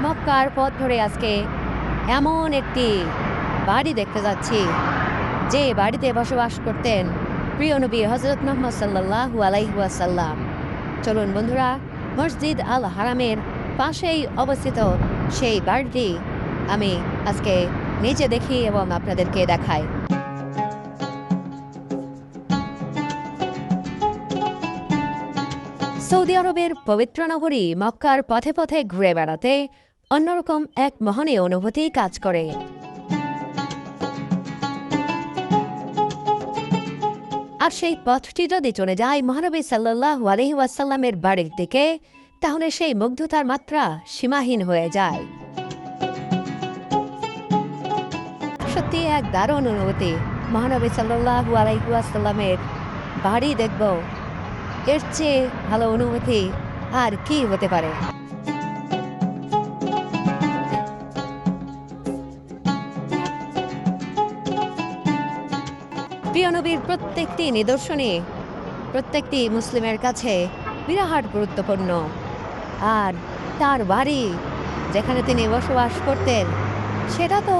মক্কার পথ ধরে আজকে এমন একটি বাড়ি দেখতে যাচ্ছি যে বাড়িতে বসবাস করতেন প্রিয় নবী হজরত মুহাম্মদ সাল্লাল্লাহু আলাইহি ওয়াসাল্লাম। চলুন বন্ধুরা, মসজিদ আল হারামের পাশেই অবস্থিত সেই বাড়িটি আমি আজকে নিচে দেখি এবং আপনাদেরকে দেখাই। সৌদি আরবের পবিত্র নগরী মক্কার পথে পথে ঘুরে বেড়াতে অন্যরকম এক মোহনীয় অনুভূতি কাজ করে। আর সেই পথটি যদি চলে যায় মহানবী সাল্লাল্লাহু আলাইহি ওয়াসাল্লামের বাড়ির দিকে, তাহলে সেই মুগ্ধতার মাত্রা সীমাহীন হয়ে যায়। সত্যি এক দারুণ অনুভূতি। মহানবী সাল্লাল্লাহু আলাইহি ওয়াসাল্লামের বাড়ি দেখব, এর চেয়ে ভালো অনুভূতি আর কি হতে পারে। প্রিয় নবীর প্রত্যেকটি নিদর্শনই প্রত্যেকটি মুসলিমের কাছে বিরাট গুরুত্বপূর্ণ। আর তার বাড়ি যেখানে তিনি বসবাস করতেন সেটা তো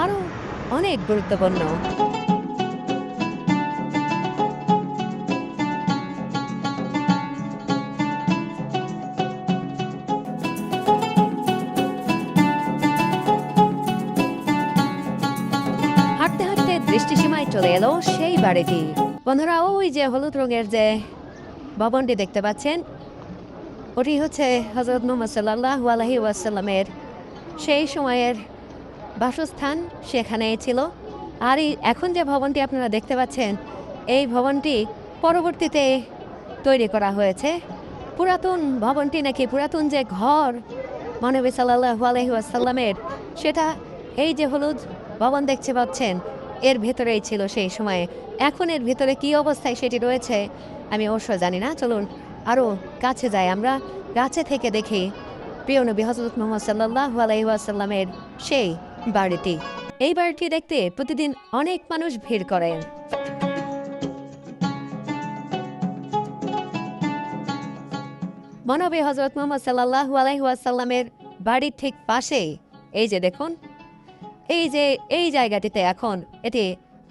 আরো অনেক গুরুত্বপূর্ণ। হাঁটতে হাঁটতে দৃষ্টিসীমায় চলে এলো সেই বাড়িটি। বন্ধুরা, ওই যে হলুদ রঙের যে ভবনটি দেখতে পাচ্ছেন, ওটি হচ্ছে হযরত মুহাম্মদ সাল্লাল্লাহু আলাইহি ওয়াসাল্লামের সেই সময়ের বাসস্থান, সেখানেই ছিল। আর এখন যে ভবনটি আপনারা দেখতে পাচ্ছেন, এই ভবনটি পরবর্তীতে তৈরি করা হয়েছে। পুরাতন ভবনটি নাকি, পুরাতন যে ঘর মহানবী সাল্লাল্লাহু আলাইহি ওয়াসাল্লামের, সেটা এই যে হলুদ ভবন দেখতে পাচ্ছেন এর ভেতরেই ছিল সেই সময়ে। এখন এর ভেতরে কি অবস্থায় সেটি রয়েছে আমি অবশ্য জানি না। চলুন আরও কাছে যাই, আমরা কাছে থেকে দেখি প্রিয় নবী হযরত মুহাম্মদ সাল্লাল্লাহু আলাইহি ওয়াসাল্লামের সেই বাড়িটি। এই বাড়িটি দেখতে প্রতিদিন অনেক মানুষ ভিড় করেন। মহানবী হযরত মুহাম্মদ সাল্লাল্লাহু আলাইহি ওয়াসাল্লামের বাড়ির ঠিক পাশেই এই যে দেখুন, এই জায়গাটিতে এখন এটি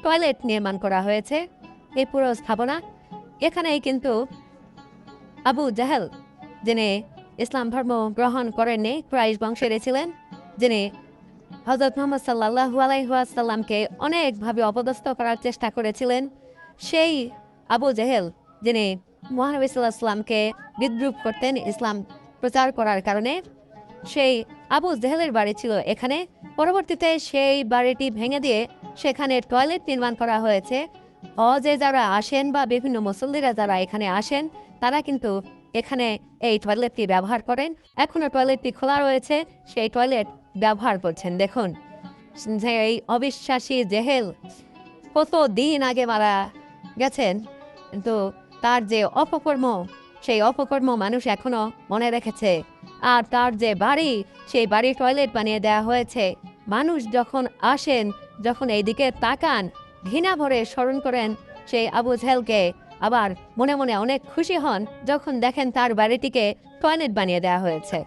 টয়লেট নির্মাণ করা হয়েছে। এই পুরো স্থাপনা, এখানেই কিন্তু আবু জাহেল, যিনি ইসলাম ধর্ম গ্রহণ করেননি, কুরাইশ বংশের ছিলেন, যিনি হযরত মুহাম্মদ সাল্লাল্লাহু আলাইহি ওয়াসাল্লামকে অনেকভাবে অপদস্থ করার চেষ্টা করেছিলেন, সেই আবু জাহেল, যিনি মহানবী সাল্লাল্লাহু আলাইহি ওয়াসাল্লামকে বিদ্রুপ করতেন ইসলাম প্রচার করার কারণে, সেই আবু জাহেলের বাড়ি ছিল এখানে। পরবর্তীতে সেই বাড়িটি ভেঙে দিয়ে সেখানে টয়লেট নির্মাণ করা হয়েছে। যে যারা আসেন বা বিভিন্ন মুসল্লিরা যারা এখানে আসেন, তারা কিন্তু এখানে এই টয়লেটটি ব্যবহার করেন। এখনও টয়লেটটি খোলা রয়েছে, সেই টয়লেট ব্যবহার করছেন। দেখুন, এই অবিশ্বাসী জেহেল কত দিন আগে মারা গেছেন, কিন্তু তার যে অপকর্ম, সেই অপকর্ম মানুষ এখনো মনে রেখেছে। আর তার যে বাড়ি, সেই বাড়ির টয়লেট বানিয়ে দেওয়া হয়েছে। মানুষ যখন আসেন, যখন এই দিকে তাকান, ঘৃণা ভরে স্মরণ করেন সেই আবু জাহেলকে, আবার মনে মনে অনেক খুশি হন যখন দেখেন তার বাড়িটিকে টয়লেট বানিয়ে দেওয়া হয়েছে।